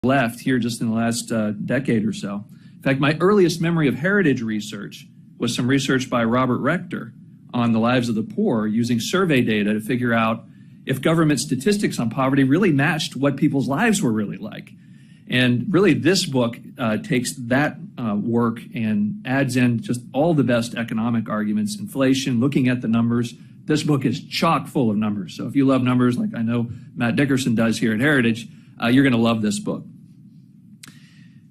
left here just in the last decade or so. In fact, my earliest memory of heritage research was some research by Robert Rector on the lives of the poor using survey data to figure out if government statistics on poverty really matched what people's lives were really like. And really this book takes that work and adds in just all the best economic arguments, inflation, looking at the numbers. This book is chock full of numbers. So if you love numbers like I know Matt Dickerson does here at Heritage, you're going to love this book.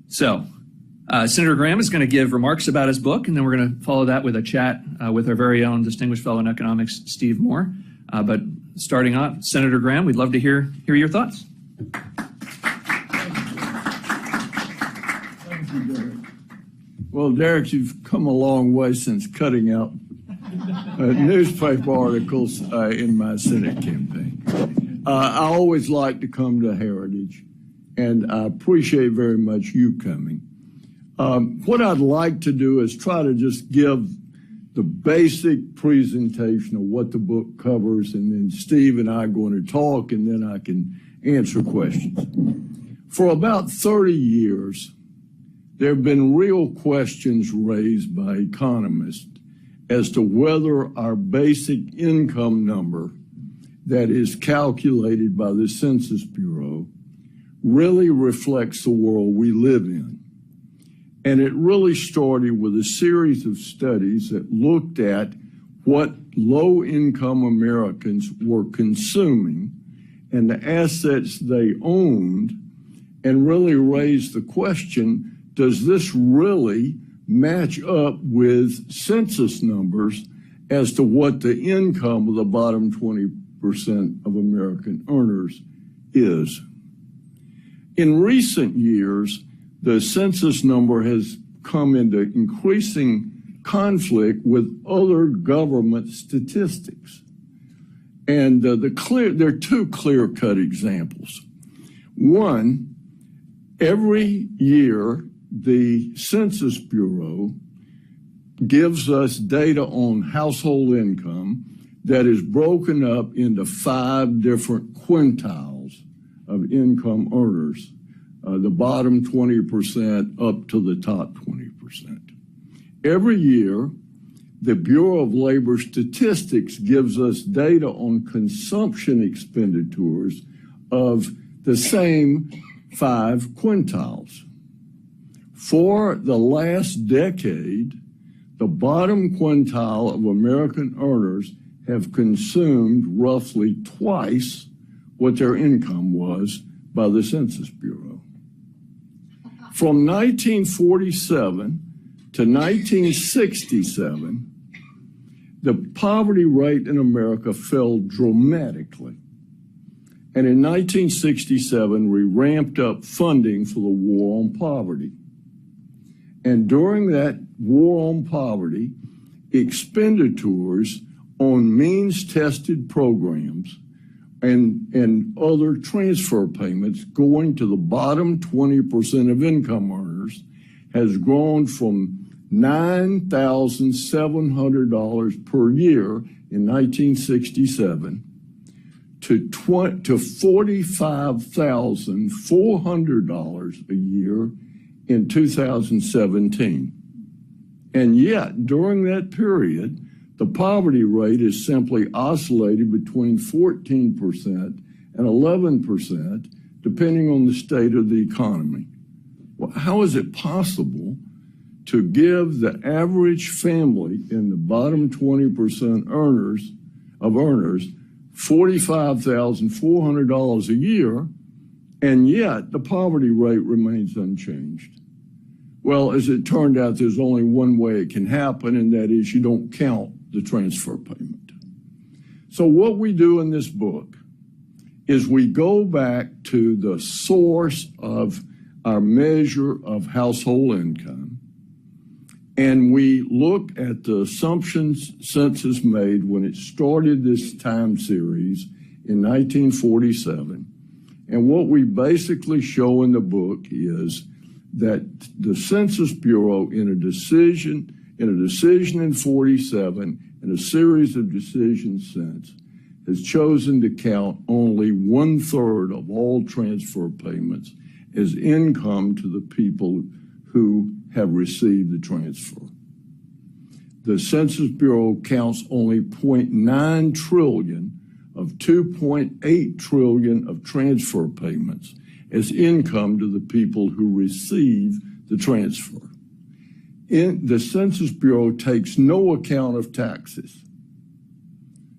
So Senator Graham is going to give remarks about his book, and then we're going to follow that with a chat with our very own Distinguished Fellow in Economics, Steve Moore. But starting off, Senator Graham, we'd love to hear your thoughts. Thank you, Derek. Well, Derek, you've come a long way since cutting out newspaper articles in my Senate campaign. I always like to come to Heritage, and I appreciate very much you coming. What I'd like to do is try to just give the basic presentation of what the book covers, and then Steve and I are going to talk, and then I can answer questions. For about 30 years, there have been real questions raised by economists as to whether our basic income number that is calculated by the Census Bureau really reflects the world we live in. And it really started with a series of studies that looked at what low-income Americans were consuming and the assets they owned, and really raised the question, does this really match up with census numbers as to what the income of the bottom 20% of American earners is? In recent years, the census number has come into increasing conflict with other government statistics. And there are two clear-cut examples. One, every year, the Census Bureau gives us data on household income that is broken up into 5 different quintiles of income earners, the bottom 20% up to the top 20%. Every year, the Bureau of Labor Statistics gives us data on consumption expenditures of the same 5 quintiles. For the last decade, the bottom quintile of American earners have consumed roughly twice what their income was by the Census Bureau. From 1947 to 1967, the poverty rate in America fell dramatically. And in 1967, we ramped up funding for the war on poverty. And during that war on poverty, expenditures on means-tested programs and other transfer payments going to the bottom 20% of income earners has grown from $9,700 per year in 1967 to $45,400 a year in 2017. And yet, during that period, the poverty rate has simply oscillated between 14% and 11%, depending on the state of the economy. Well, how is it possible to give the average family in the bottom 20% earners $45,400 a year, and yet the poverty rate remains unchanged? Well, as it turned out, there's only one way it can happen, and that is you don't count the transfer payment. So what we do in this book is we go back to the source of our measure of household income, and we look at the assumptions census made when it started this time series in 1947. And what we basically show in the book is that the Census Bureau, in a decision in 47 and a series of decisions since, has chosen to count only 1/3 of all transfer payments as income to the people who have received the transfer. The Census Bureau counts only 0.9 trillion of 2.8 trillion of transfer payments as income to the people who receive the transfer. The Census Bureau takes no account of taxes.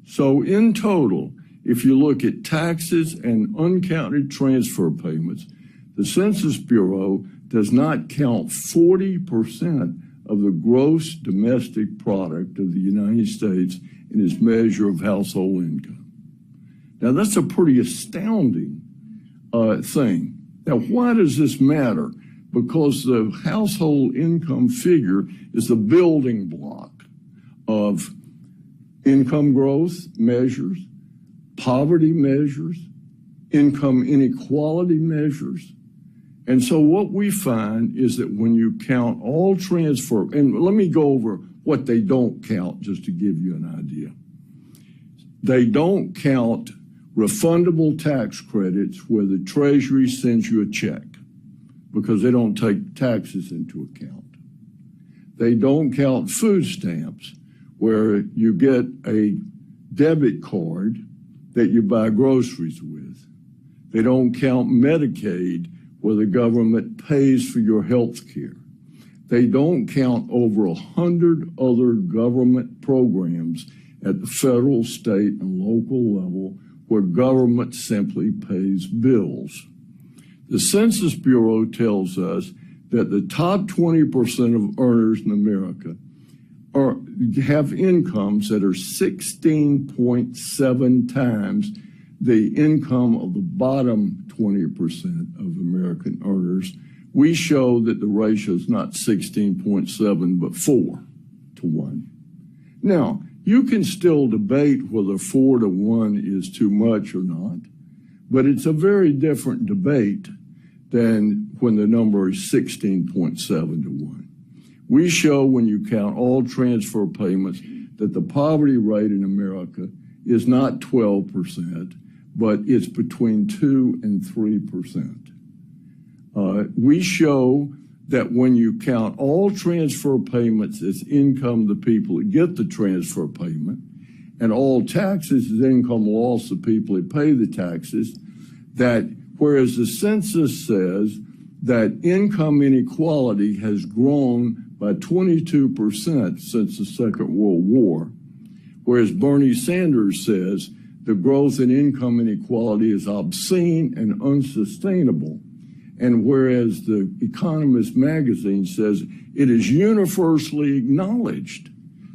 So in total, if you look at taxes and uncounted transfer payments, the Census Bureau does not count 40% of the gross domestic product of the United States in its measure of household income. Now, that's a pretty astounding thing. Now, why does this matter? Because the household income figure is the building block of income growth measures, poverty measures, income inequality measures. And so what we find is that when you count all transfer, and let me go over what they don't count just to give you an idea. They don't count refundable tax credits where the Treasury sends you a check because they don't take taxes into account. They don't count food stamps where you get a debit card that you buy groceries with. They don't count Medicaid where the government pays for your health care. They don't count over 100 other government programs at the federal, state, and local level where government simply pays bills. The Census Bureau tells us that the top 20% of earners in America have incomes that are 16.7 times the income of the bottom 20% of American earners. We show that the ratio is not 16.7, but 4 to 1. Now, you can still debate whether 4 to 1 is too much or not, but it's a very different debate than when the number is 16.7 to 1. We show when you count all transfer payments that the poverty rate in America is not 12%, but it's between 2 and 3%. We show that when you count all transfer payments as income to people that get the transfer payment, and all taxes as income loss to people that pay the taxes, that whereas the census says that income inequality has grown by 22% since the Second World War, whereas Bernie Sanders says the growth in income inequality is obscene and unsustainable. And whereas the Economist magazine says it is universally acknowledged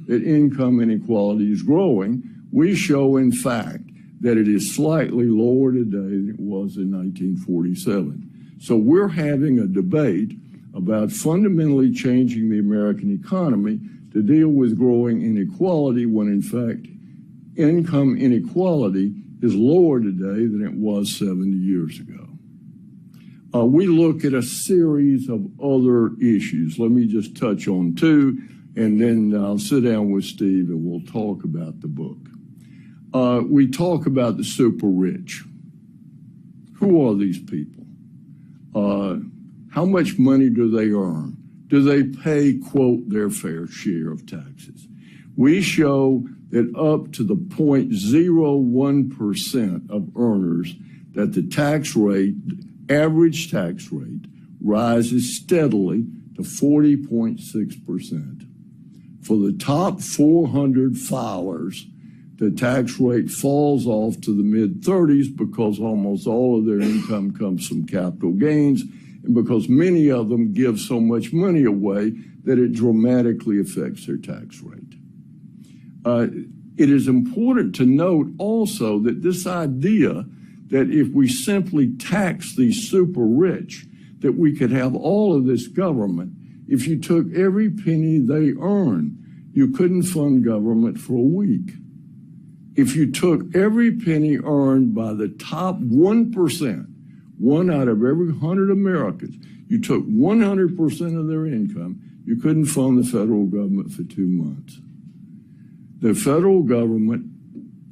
that income inequality is growing, we show, in fact, that it is slightly lower today than it was in 1947. So we're having a debate about fundamentally changing the American economy to deal with growing inequality when, in fact, income inequality is lower today than it was 70 years ago. We look at a series of other issues. Let me just touch on 2, and then I'll sit down with Steve and we'll talk about the book. We talk about the super rich. Who are these people? How much money do they earn? Do they pay, quote, their fair share of taxes? We show that up to the 0.01% of earners that the tax rate, average tax rate, rises steadily to 40.6%. For the top 400 filers, the tax rate falls off to the mid-30s because almost all of their income comes from capital gains and because many of them give so much money away that it dramatically affects their tax rate. It is important to note also that this idea that if we simply tax these super rich, that we could have all of this government. If you took every penny they earn, you couldn't fund government for a week. If you took every penny earned by the top 1%, 1 out of every 100 Americans, you took 100% of their income, you couldn't fund the federal government for 2 months. The federal government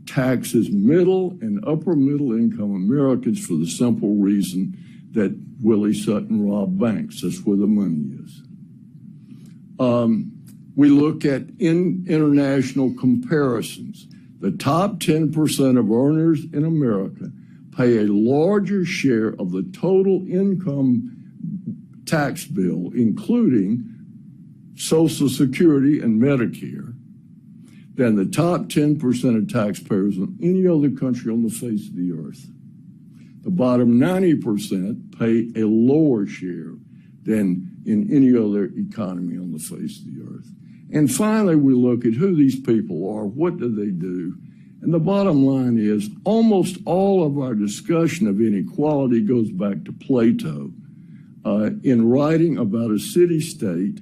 taxes middle and upper middle income Americans for the simple reason that Willie Sutton robbed banks. That's where the money is. We look at international comparisons. The top 10% of earners in America pay a larger share of the total income tax bill, including Social Security and Medicare, than the top 10% of taxpayers in any other country on the face of the earth. The bottom 90% pay a lower share than in any other economy on the face of the earth. And finally, we look at who these people are, what do they do? And the bottom line is almost all of our discussion of inequality goes back to Plato in writing about a city-state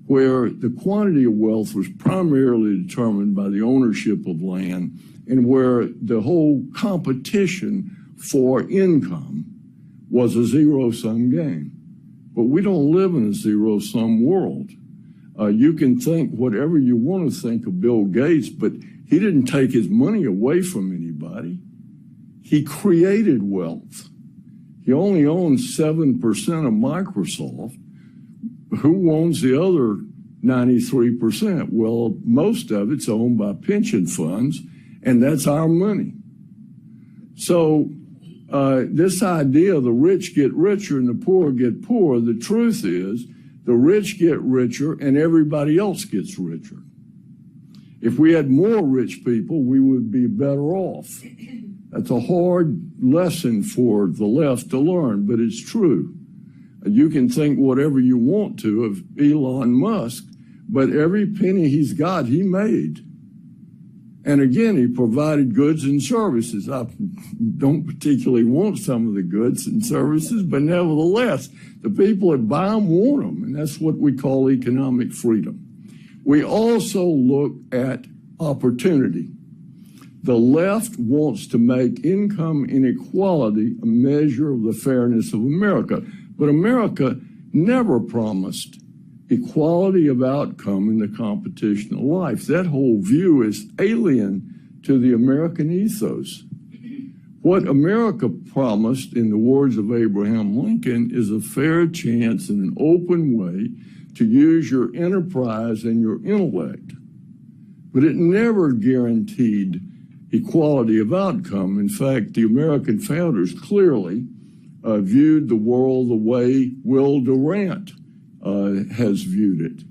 where the quantity of wealth was primarily determined by the ownership of land and where the whole competition for income was a zero-sum game. But we don't live in a zero-sum world. You can think whatever you want to think of Bill Gates, but he didn't take his money away from anybody. He created wealth. He only owns 7% of Microsoft. Who owns the other 93%? Well, most of it's owned by pension funds, and that's our money. So this idea the rich get richer and the poor get poorer, the truth is the rich get richer and everybody else gets richer. If we had more rich people, we would be better off. That's a hard lesson for the left to learn, but it's true. You can think whatever you want to of Elon Musk, but every penny he's got, he made. And again, he provided goods and services. I don't particularly want some of the goods and services, but nevertheless, the people that buy them want them, and that's what we call economic freedom. We also look at opportunity. The left wants to make income inequality a measure of the fairness of America, but America never promised equality of outcome in the competition of life. That whole view is alien to the American ethos. What America promised, in the words of Abraham Lincoln, is a fair chance in an open way to use your enterprise and your intellect. But it never guaranteed equality of outcome. In fact, the American founders clearly viewed the world the way Will Durant has viewed it.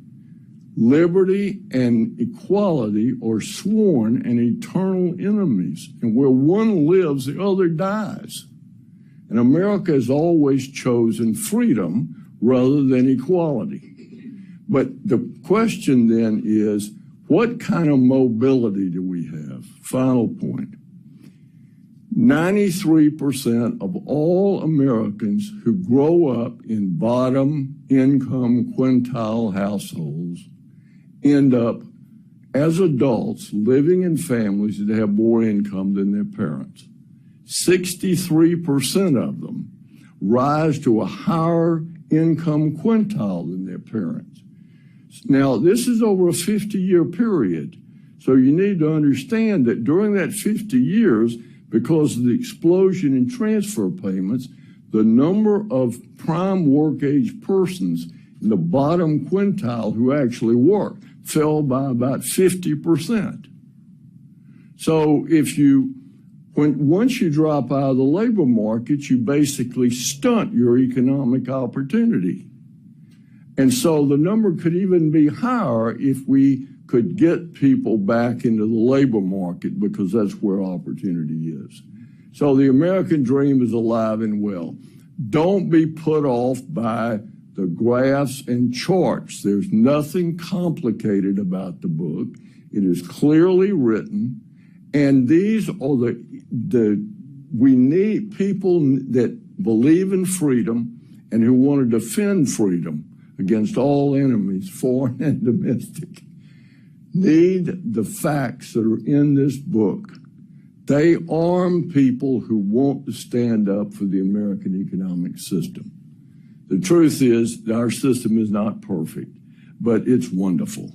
Liberty and equality are sworn and eternal enemies, and where one lives, the other dies. And America has always chosen freedom rather than equality. But the question then is, what kind of mobility do we have? Final point. 93% of all Americans who grow up in bottom income quintile households end up as adults living in families that have more income than their parents. 63% of them rise to a higher income quintile than their parents. Now, this is over a 50-year period. So you need to understand that during that 50 years, because of the explosion in transfer payments, the number of prime work age persons in the bottom quintile who actually work fell by about 50%. So once you drop out of the labor market, you basically stunt your economic opportunity. And so the number could even be higher if we could get people back into the labor market, because that's where opportunity is. So the American dream is alive and well. Don't be put off by the graphs and charts. There's nothing complicated about the book. It is clearly written, and these are we need people that believe in freedom and who want to defend freedom against all enemies, foreign and domestic, need the facts that are in this book. They arm people who want to stand up for the American economic system. The truth is that our system is not perfect, but it's wonderful.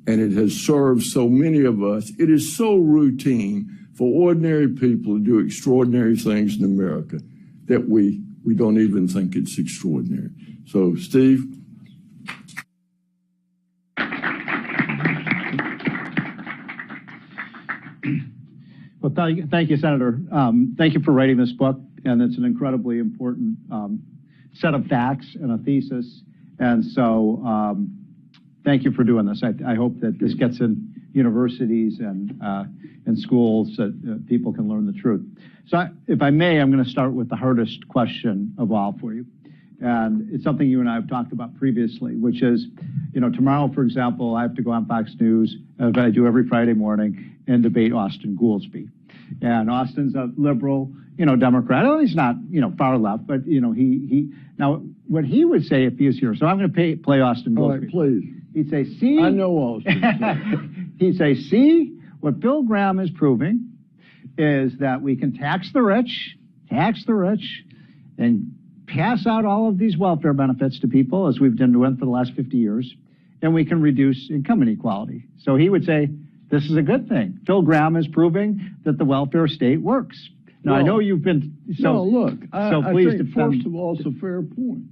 And it has served so many of us. It is so routine for ordinary people to do extraordinary things in America that we we don't even think it's extraordinary. So, Steve? Well, thank you, Senator. Thank you for writing this book, and it's an incredibly important set of facts and a thesis. And so thank you for doing this. I hope that this gets in universities and schools so that people can learn the truth. So if I may, I'm going to start with the hardest question of all for you. And it's something you and I have talked about previously, which is, tomorrow, for example, I have to go on Fox News, as I do every Friday morning, and debate Austin Goolsbee. And Austin's a liberal, Democrat. Well, he's not, far left, but, now, what he would say if he was here, so I'm going to play Austin Goolsbee. All right, please. He'd say, see? I know Austin. He'd say, see, what Bill Graham is proving is that we can tax the rich, and pass out all of these welfare benefits to people, as we've been doing for the last 50 years, and we can reduce income inequality. So he would say, this is a good thing. Phil Graham is proving that the welfare state works. Now, I know you've been please think, first of all, it's a fair point.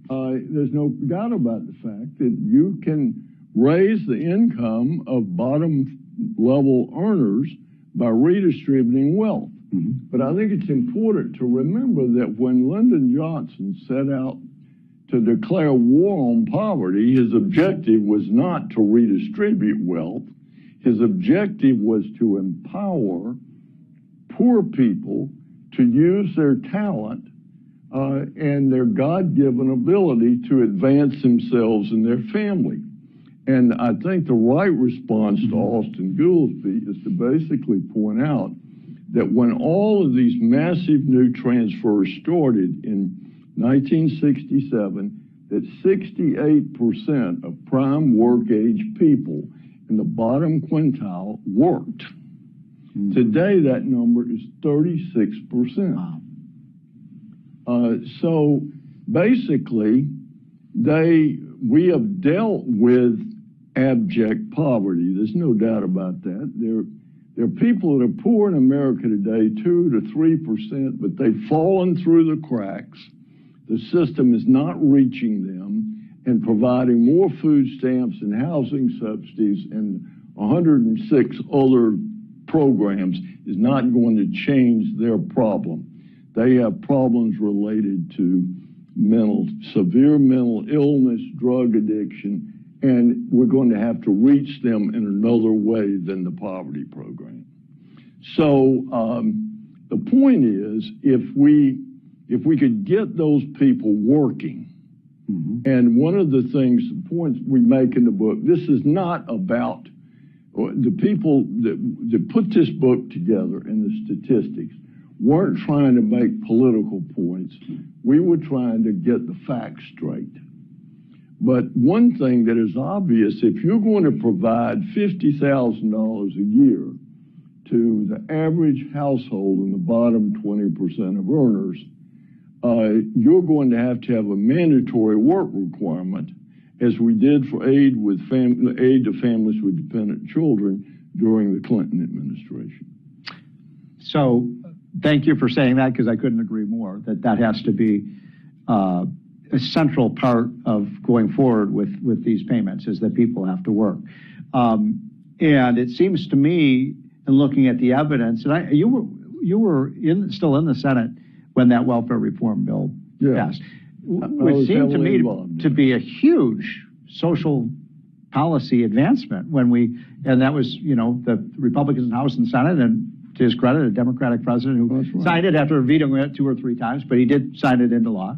There's no doubt about the fact that you can raise the income of bottom-level earners by redistributing wealth. But I think it's important to remember that when Lyndon Johnson set out to declare war on poverty, his objective was not to redistribute wealth. His objective was to empower poor people to use their talent and their God-given ability to advance themselves and their family. And I think the right response to Austin Goolsbee is to basically point out that when all of these massive new transfers started in 1967, that 68% of prime work-age people in the bottom quintile worked. Today, that number is 36%. Wow. So basically, we have dealt with abject poverty. There's no doubt about that. There are people that are poor in America today, 2 to 3%, but they've fallen through the cracks. The system is not reaching them and providing more food stamps and housing subsidies and 106 other programs is not going to change their problem. They have problems related to severe mental illness, drug addiction, and we're going to have to reach them in another way than the poverty program. So the point is, if we could get those people working, and one of the points we make in the book, this is not about the people that put this book together and the statistics weren't trying to make political points. We were trying to get the facts straight. But one thing that is obvious, if you're going to provide $50,000 a year to the average household in the bottom 20% of earners, you're going to have a mandatory work requirement, as we did for aid to families with dependent children during the Clinton administration. So thank you for saying that, because I couldn't agree more, that has to be a central part of going forward with these payments, is that people have to work. And it seems to me, in looking at the evidence, and you were still in the Senate when that welfare reform bill passed, which seemed to me to be a huge social policy advancement and that was, the Republicans in the House and Senate, and to his credit, a Democratic president who signed it after vetoing it 2 or 3 times, but he did sign it into law.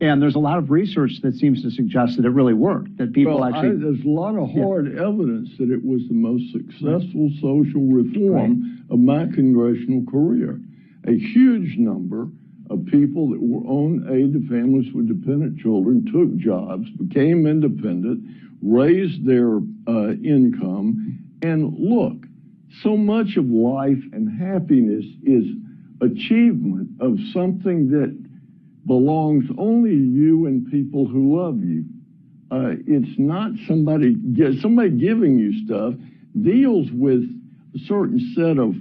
And there's a lot of research that seems to suggest that it really worked, that people there's a lot of hard evidence that it was the most successful social reform of my congressional career. A huge number of people that were on aid to families with dependent children took jobs, became independent, raised their income, and look, so much of life and happiness is achievement of something that belongs only to you and people who love you. It's not somebody giving you stuff, deals with a certain set of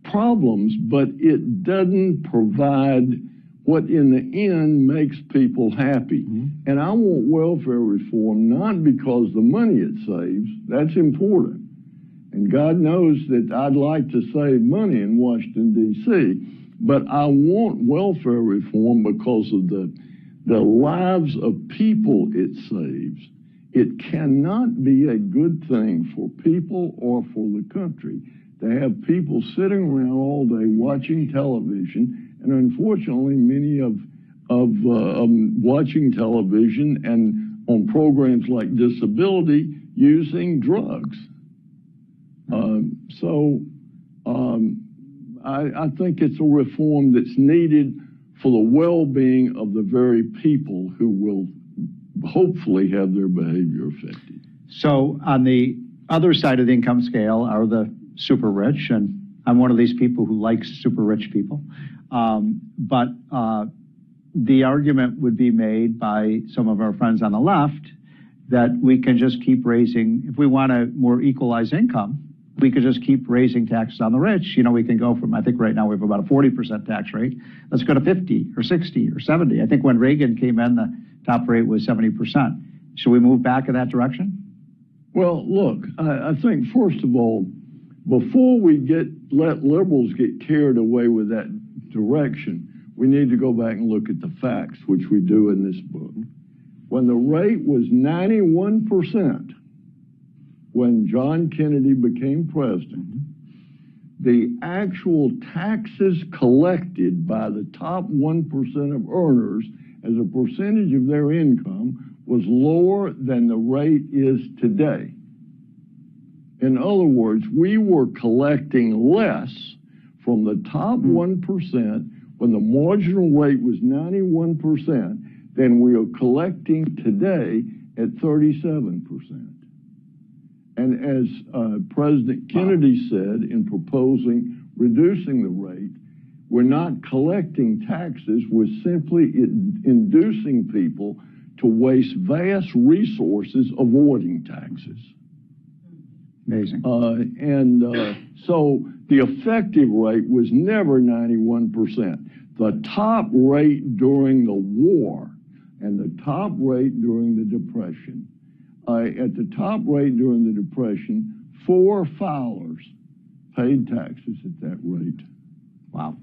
problems, but it doesn't provide what in the end makes people happy. And I want welfare reform not because the money it saves, that's important. And God knows that I'd like to save money in Washington, D.C., but I want welfare reform because of the lives of people it saves. It cannot be a good thing for people or for the country to have people sitting around all day watching television, and unfortunately many of watching television and on programs like disability using drugs. I think it's a reform that's needed for the well-being of the very people who will hopefully have their behavior affected. So on the other side of the income scale are the super rich, and I'm one of these people who likes super rich people. But the argument would be made by some of our friends on the left that we can just keep raising, if we want a more equalized income, we could just keep raising taxes on the rich. You know, we can go from, I think right now we have about a 40% tax rate. Let's go to 50 or 60 or 70. I think when Reagan came in, the top rate was 70%. Should we move back in that direction? Well, look, I think first of all, before we let liberals get carried away with that direction, we need to go back and look at the facts, which we do in this book. When the rate was 91%, when John Kennedy became president, the actual taxes collected by the top 1% of earners as a percentage of their income was lower than the rate is today. In other words, we were collecting less from the top 1% when the marginal rate was 91% than we are collecting today at 37%. And as President Kennedy said in proposing reducing the rate, we're not collecting taxes, we're simply inducing people to waste vast resources avoiding taxes. Amazing. So the effective rate was never 91%. The top rate during the war and the top rate during the Depression. At the top rate during the Depression, 4 filers paid taxes at that rate. Wow.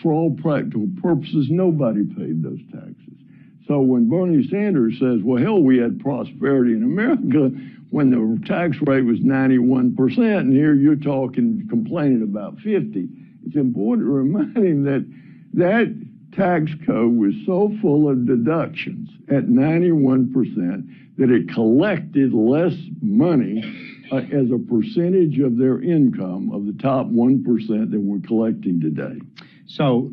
For all practical purposes, nobody paid those taxes. So when Bernie Sanders says, well, hell, we had prosperity in America when the tax rate was 91%, and here you're complaining about 50. It's important to remind him that that tax code was so full of deductions at 91% that it collected less money as a percentage of their income of the top 1% that we're collecting today. So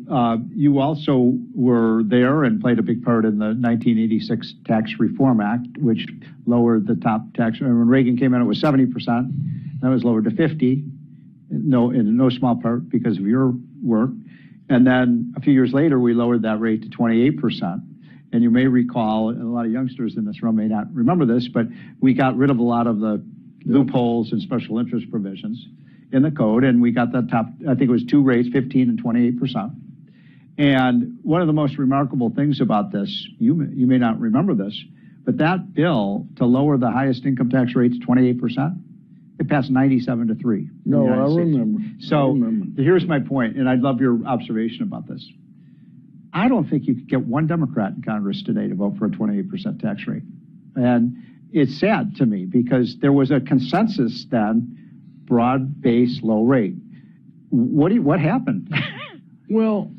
you also were there and played a big part in the 1986 Tax Reform Act, which lowered the top tax. When Reagan came in, it was 70%. That was lowered to 50%, in no small part because of your work. And then a few years later, we lowered that rate to 28%. And you may recall, and a lot of youngsters in this room may not remember this, but we got rid of a lot of the loopholes and special interest provisions in the code, and we got the top, I think it was 2 rates, 15 and 28%. And one of the most remarkable things about this, you may not remember this, but that bill to lower the highest income tax rate to 28%, it passed 97-3. No, I remember. So here's my point, and I'd love your observation about this. I don't think you could get one Democrat in Congress today to vote for a 28% tax rate. And it's sad to me because there was a consensus then, broad-based low rate. What happened? Well,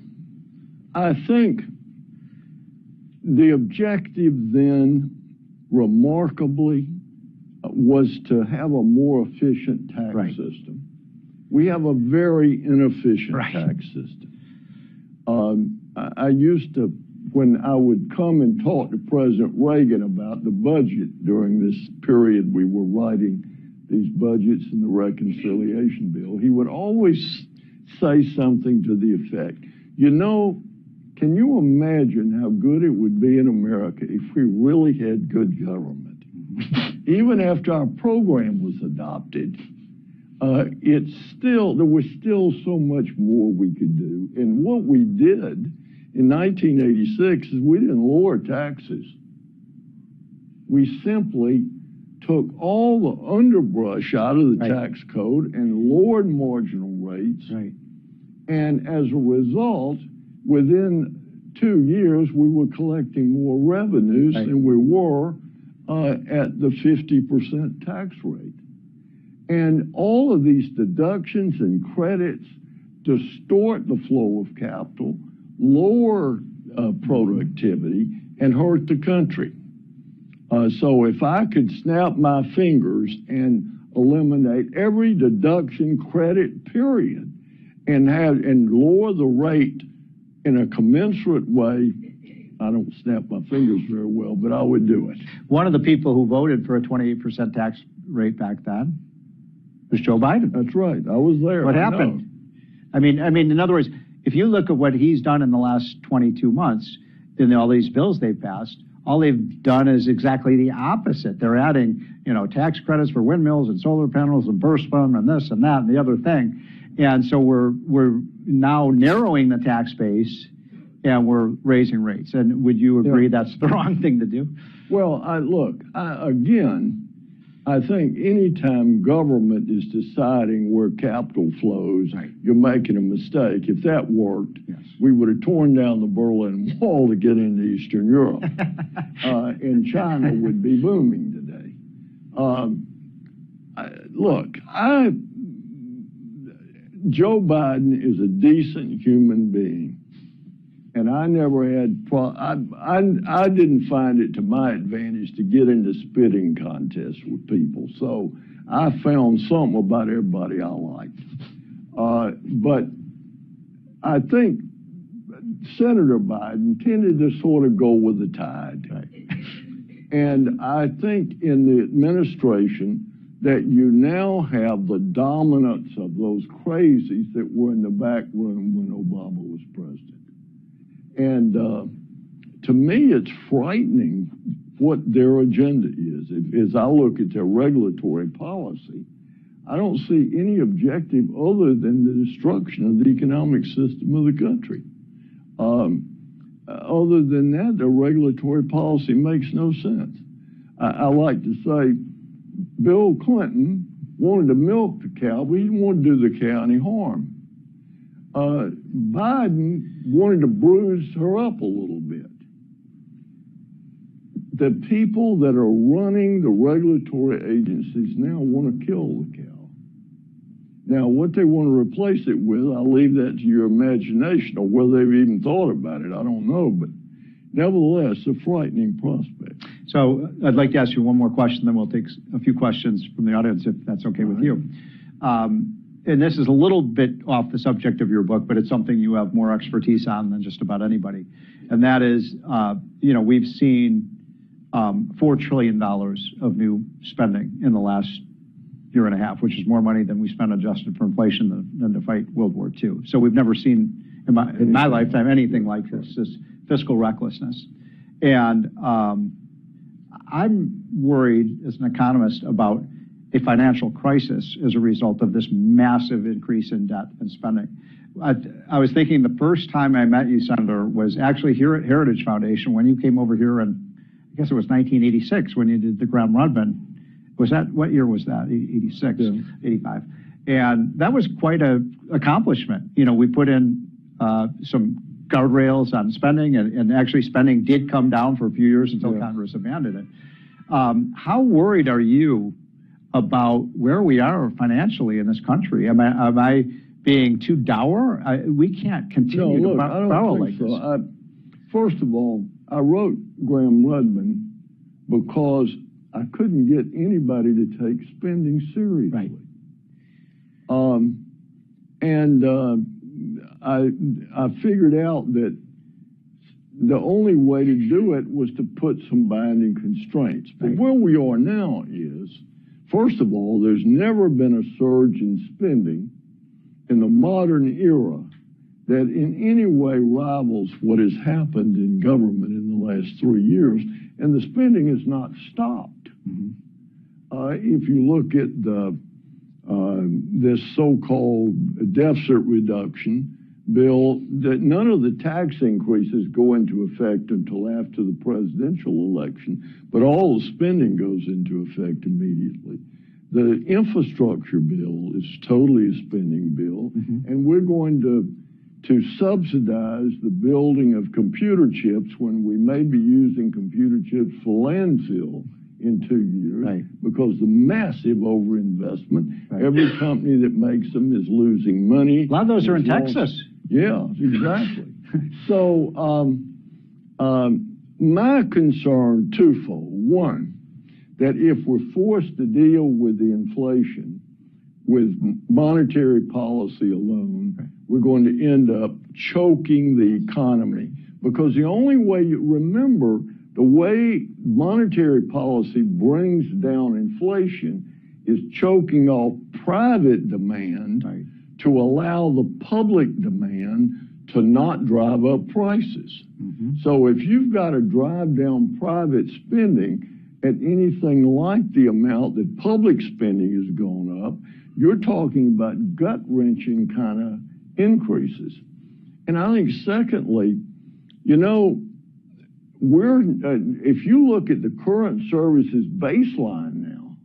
I think the objective then, remarkably, was to have a more efficient tax system. We have a very inefficient tax system. I used to, when I would come and talk to President Reagan about the budget during this period we were writing these budgets and the reconciliation bill, he would always say something to the effect, you know, can you imagine how good it would be in America if we really had good government? Even after our program was adopted, there was still so much more we could do. And what we did in 1986 is we didn't lower taxes. We simply took all the underbrush out of the tax code and lowered marginal rates. Right. And as a result, within 2 years, we were collecting more revenues than we were at the 50% tax rate. And all of these deductions and credits distort the flow of capital, lower productivity, and hurt the country. So if I could snap my fingers and eliminate every deduction credit period and lower the rate in a commensurate way, I don't snap my fingers very well, but I would do it. One of the people who voted for a 28% tax rate back then was Joe Biden. That's right. I was there. What happened? I mean, in other words, if you look at what he's done in the last 22 months, in all these bills they've passed, all they've done is exactly the opposite. They're adding, tax credits for windmills and solar panels and burst fund and this and that and the other thing. And so we're now narrowing the tax base and we're raising rates. And would you agree that's the wrong thing to do? Well, I think anytime government is deciding where capital flows, you're making a mistake. If that worked, we would have torn down the Berlin Wall to get into Eastern Europe. And China would be booming today. Joe Biden is a decent human being. And I never had, I didn't find it to my advantage to get into spitting contests with people. So I found something about everybody I liked. But I think Senator Biden tended to sort of go with the tide. And I think in the administration that you now have the dominance of those crazies that were in the back room when Obama was president. And to me, it's frightening what their agenda is. As I look at their regulatory policy, I don't see any objective other than the destruction of the economic system of the country. Other than that, their regulatory policy makes no sense. I like to say Bill Clinton wanted to milk the cow, but he didn't want to do the cow any harm. Biden wanted to bruise her up a little bit. The people that are running the regulatory agencies now want to kill the cow. Now, what they want to replace it with, I'll leave that to your imagination, or whether they've even thought about it, I don't know, but nevertheless, a frightening prospect. So I'd like to ask you one more question, then we'll take a few questions from the audience, if that's okay with you. And this is a little bit off the subject of your book, but it's something you have more expertise on than just about anybody. And that is, we've seen $4 trillion of new spending in the last year and a half, which is more money than we spent adjusted for inflation than to fight World War II. So we've never seen in my lifetime anything like this fiscal recklessness. And I'm worried as an economist about a financial crisis as a result of this massive increase in debt and spending. I was thinking the first time I met you, Senator, was actually here at Heritage Foundation when you came over here in, I guess it was 1986 when you did the Graham Rudman. Was that, what year was that? 86, 85. And that was quite an accomplishment. We put in some guardrails on spending, and actually spending did come down for a few years until Congress abandoned it. How worried are you about where we are financially in this country? Am I being too dour? We can't continue to borrow like this. First of all, I wrote Graham Rudman because I couldn't get anybody to take spending seriously. I figured out that the only way to do it was to put some binding constraints. But where we are now is, first of all, there's never been a surge in spending in the modern era that in any way rivals what has happened in government in the last 3 years, and the spending has not stopped. If you look at this so-called deficit reduction bill that none of the tax increases go into effect until after the presidential election, but all the spending goes into effect immediately. The infrastructure bill is totally a spending bill, and we're going to subsidize the building of computer chips when we may be using computer chips for landfill in 2 years, because the massive overinvestment. Every company that makes them is losing money. A lot of those are in Texas. Yeah, exactly. So my concern twofold. One, that if we're forced to deal with the inflation with monetary policy alone, we're going to end up choking the economy. Because the only way remember, the way monetary policy brings down inflation is choking off private demand to allow the public demand to not drive up prices. So if you've got to drive down private spending at anything like the amount that public spending has gone up, you're talking about gut-wrenching kind of increases. And I think secondly, you know, if you look at the current services baseline now,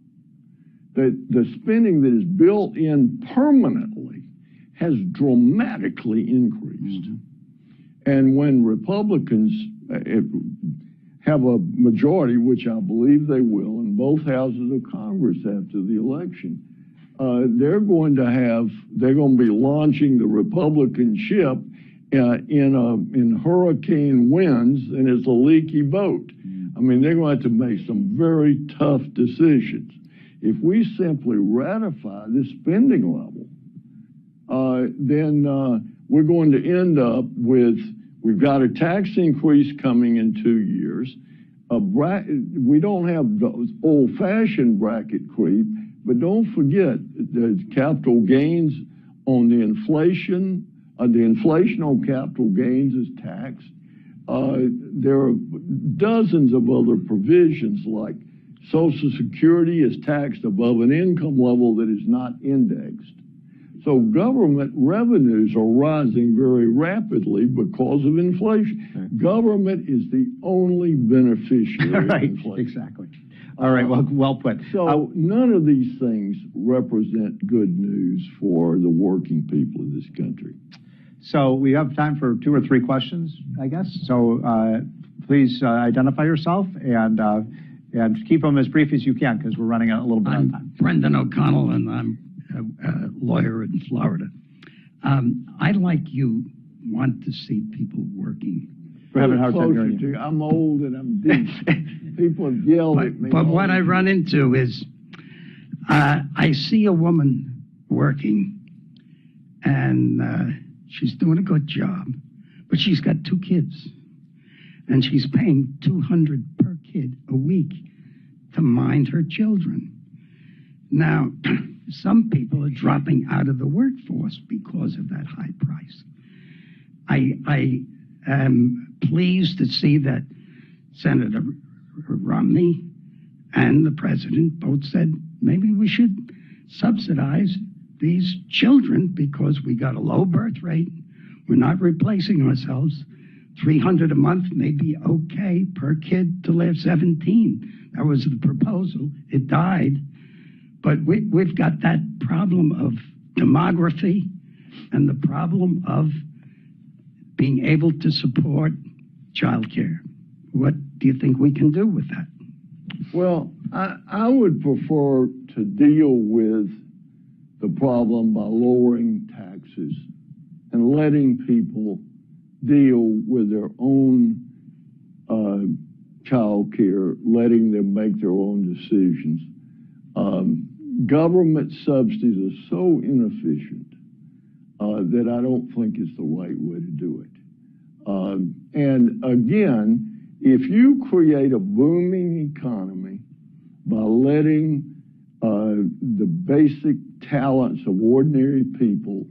the spending that is built in permanently has dramatically increased. And when Republicans have a majority, which I believe they will, in both houses of Congress after the election, they're going to be launching the Republican ship in hurricane winds, and it's a leaky boat. I mean, they're going to have to make some very tough decisions. If we simply ratify this spending level, then we're going to end up with, we've got a tax increase coming in 2 years. We don't have those old-fashioned bracket creep, but don't forget the capital gains on the inflation on capital gains is taxed. There are dozens of other provisions, like Social Security is taxed above an income level that is not indexed. So government revenues are rising very rapidly because of inflation. Government is the only beneficiary of inflation. Exactly. All right, well put. So none of these things represent good news for the working people of this country. So we have time for 2 or 3 questions, I guess. So please identify yourself and keep them as brief as you can, because we're running out a little bit of time. I'm Brendan O'Connell, and I'm a lawyer in Florida. I, like you, want to see people working. We're having a hard time hearing you. I'm old and I'm deep. People have yelled at me. But what I run into is I see a woman working, and she's doing a good job, but she's got 2 kids, and she's paying $200 per kid a week to mind her children. Now, some people are dropping out of the workforce because of that high price. I am pleased to see that Senator Romney and the president both said maybe we should subsidize these children because we got a low birth rate. We're not replacing ourselves. $300 a month may be okay per kid till they're 17. That was the proposal. It died. But we've got that problem of demography and the problem of being able to support childcare. What do you think we can do with that? Well, I would prefer to deal with the problem by lowering taxes and letting people deal with their own child care, letting them make their own decisions. Government subsidies are so inefficient that I don't think it's the right way to do it. And again, if you create a booming economy by letting the basic talents of ordinary people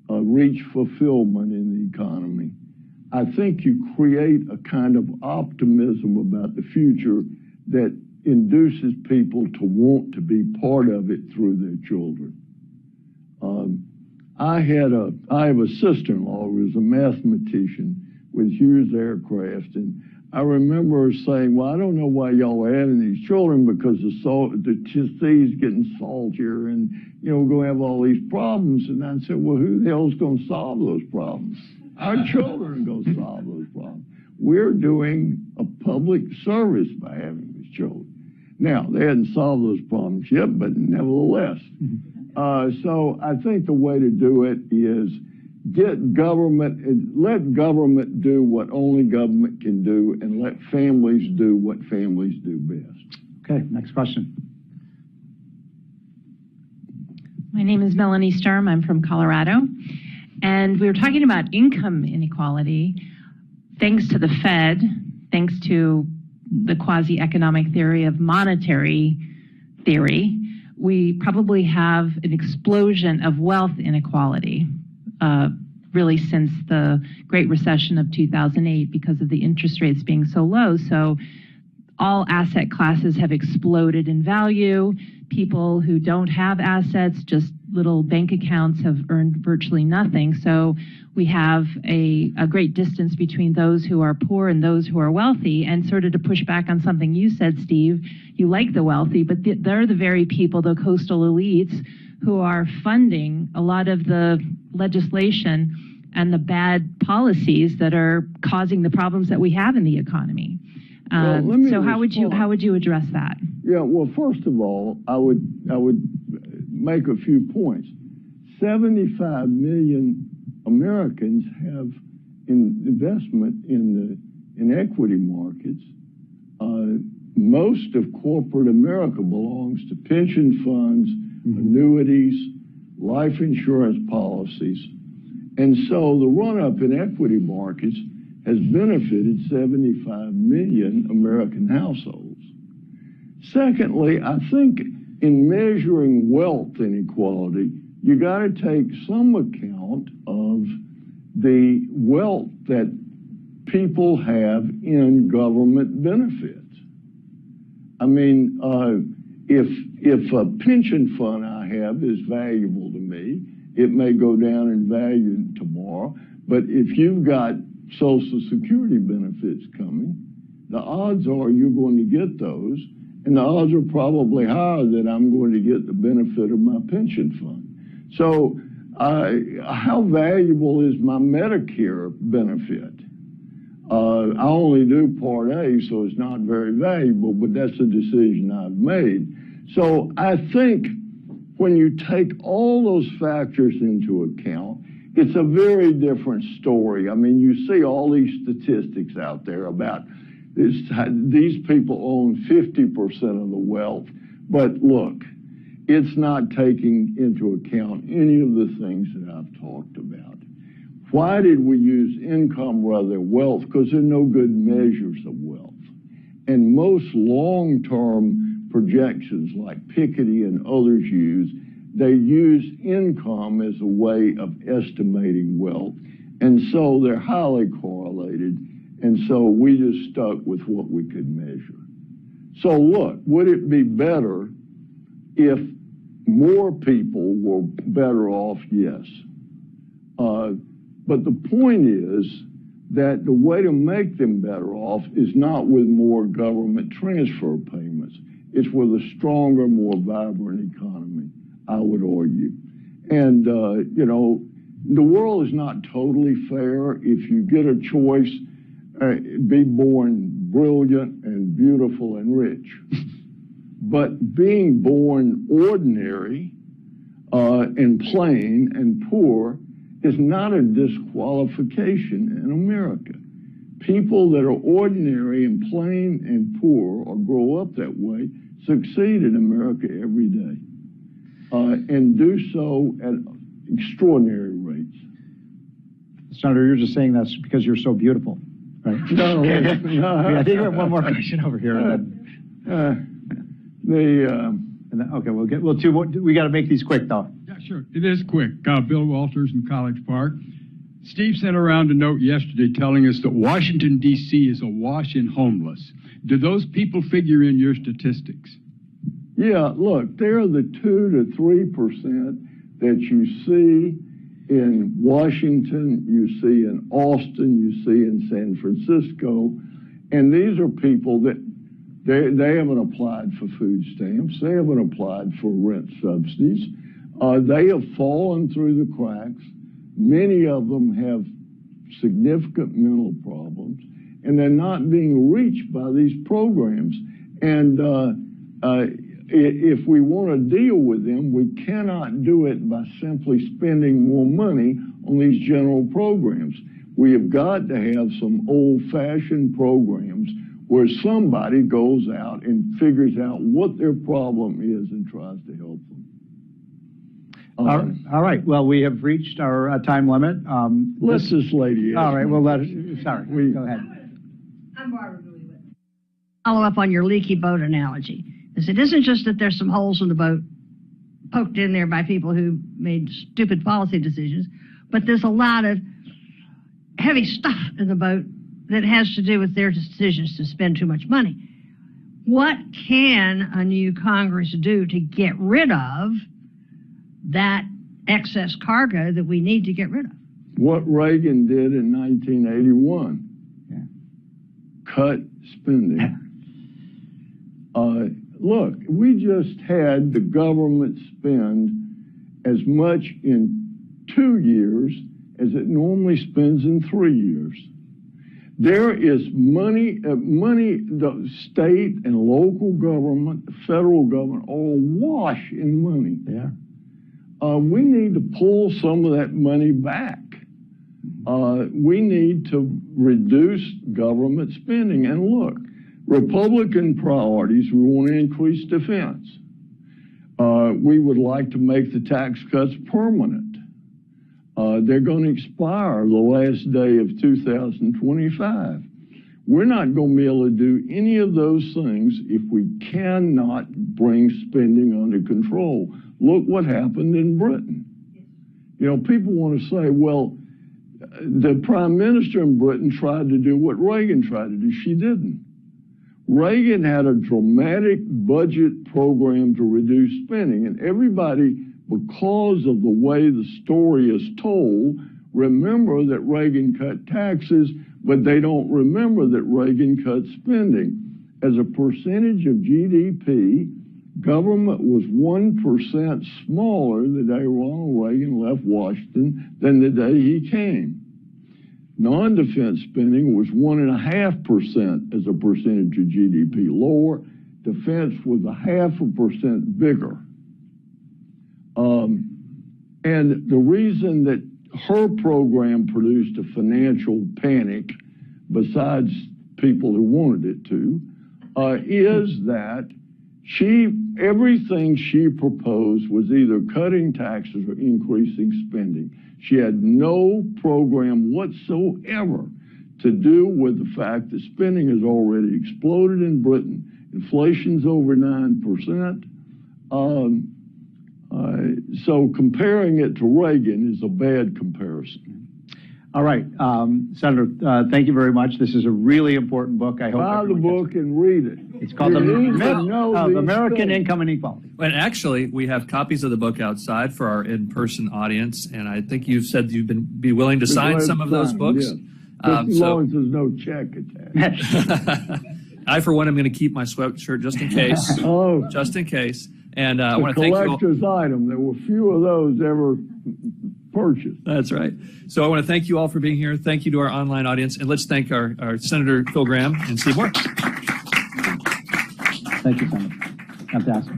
reach fulfillment in the economy, I think you create a kind of optimism about the future that induces people to want to be part of it through their children. I have a sister-in-law who was a mathematician with Hughes Aircraft, and I remember her saying, well, I don't know why y'all are having these children because the sea's getting saltier and, you know, we're going to have all these problems. And I said, well, who the hell's going to solve those problems? Our children are going to solve those problems. We're doing a public service by having these children. Now, they hadn't solved those problems yet, but nevertheless. So I think the way to do it is let government do what only government can do, and let families do what families do best. Okay, next question. My name is Melanie Sturm. I'm from Colorado. And we were talking about income inequality. Thanks to the Fed, thanks to the quasi-economic theory of monetary theory, we probably have an explosion of wealth inequality, really since the Great Recession of 2008 because of the interest rates being so low. So all asset classes have exploded in value. People who don't have assets, just little bank accounts, have earned virtually nothing. So we have a great distance between those who are poor and those who are wealthy. And sort of to push back on something you said, Steve, you like the wealthy, but they're the very people, the coastal elites, who are funding a lot of the legislation and the bad policies that are causing the problems that we have in the economy. So how would you address that? Yeah, well, first of all, I would make a few points. 75 million Americans have investment in the equity markets. Most of corporate America belongs to pension funds, annuities, life insurance policies. And so the run-up in equity markets has benefited 75 million American households. Secondly, I think in measuring wealth inequality, you got to take some account of the wealth that people have in government benefits. I mean, if a pension fund I have is valuable to me, it may go down in value tomorrow, but if you've got Social Security benefits coming, the odds are you're going to get those, and the odds are probably higher that I'm going to get the benefit of my pension fund. So how valuable is my Medicare benefit? I only do Part A, so it's not very valuable, but that's a decision I've made. So I think when you take all those factors into account, it's a very different story. I mean, you see all these statistics out there about this, these people own 50% of the wealth. But look, it's not taking into account any of the things that I've talked about. Why did we use income rather than wealth? Because there are no good measures of wealth. And most long-term projections like Piketty and others use, they use income as a way of estimating wealth. And so they're highly correlated. And so we just stuck with what we could measure. So look, would it be better if more people were better off? Yes. But the point is that the way to make them better off is not with more government transfer payments. It's with a stronger, more vibrant economy, I would argue. And, you know, the world is not totally fair. If you get a choice, be born brilliant and beautiful and rich. But being born ordinary and plain and poor is not a disqualification in America. People that are ordinary and plain and poor or grow up that way succeed in America every day and do so at extraordinary rates. Senator, you're just saying that's because you're so beautiful, right? No, no. I think we have one more question over here. Okay, we'll two more. We got to make these quick, though. Yeah, sure. It is quick. Bill Walters in College Park. Steve sent around a note yesterday telling us that Washington, D.C. is awash in homeless. Do those people figure in your statistics? Yeah, look, they're the 2 to 3% that you see in Washington, you see in Austin, you see in San Francisco, and these are people that they haven't applied for food stamps, they haven't applied for rent subsidies, they have fallen through the cracks. Many of them have significant mental problems, and they're not being reached by these programs. And if we want to deal with them, we cannot do it by simply spending more money on these general programs. We have got to have some old-fashioned programs where somebody goes out and figures out what their problem is and tries to help them. All right. Well, we have reached our time limit. Let this lady ask. All right. Well, sorry. Go ahead. I'm Barbara Bluey. Follow up on your leaky boat analogy. Is it isn't just that there's some holes in the boat poked in there by people who made stupid policy decisions, but there's a lot of heavy stuff in the boat that has to do with their decisions to spend too much money. What can a new Congress do to get rid of that excess cargo that we need to get rid of? What Reagan did in 1981. Yeah. Cut spending. Look, we just had the government spend as much in 2 years as it normally spends in 3 years. There is money, the state and local government, the federal government, all wash in money. Yeah. We need to pull some of that money back. We need to reduce government spending. And look, Republican priorities, we want to increase defense. We would like to make the tax cuts permanent. They're going to expire the last day of 2025. We're not going to be able to do any of those things if we cannot bring spending under control. Look what happened in Britain. You know, people want to say, well, the prime minister in Britain tried to do what Reagan tried to do. She didn't. Reagan had a dramatic budget program to reduce spending, and everybody, because of the way the story is told, remember that Reagan cut taxes, but they don't remember that Reagan cut spending. As a percentage of GDP, government was 1% smaller the day Ronald Reagan left Washington than the day he came. Non-defense spending was 1.5% as a percentage of GDP lower. Defense was 0.5% bigger. And the reason that her program produced a financial panic, besides people who wanted it to, is that everything she proposed was either cutting taxes or increasing spending. She had no program whatsoever to do with the fact that spending has already exploded in Britain. Inflation's over 9%. So comparing it to Reagan is a bad comparison. All right, Senator, thank you very much. This is a really important book. I hope buy the book and read it. It's called The American Income Inequality. And actually, we have copies of the book outside for our in-person audience, and I think you've said you'd be willing to sign some of those books. Yes. As long as there's no check attached. I, for one, am going to keep my sweatshirt just in case. Oh, just in case. And I want to thank you all. Collector's item. There were few of those ever purchased. That's right. So I want to thank you all for being here. Thank you to our online audience. And let's thank our Senator Phil Gramm and Steve Moore. Thank you, Senator. Fantastic.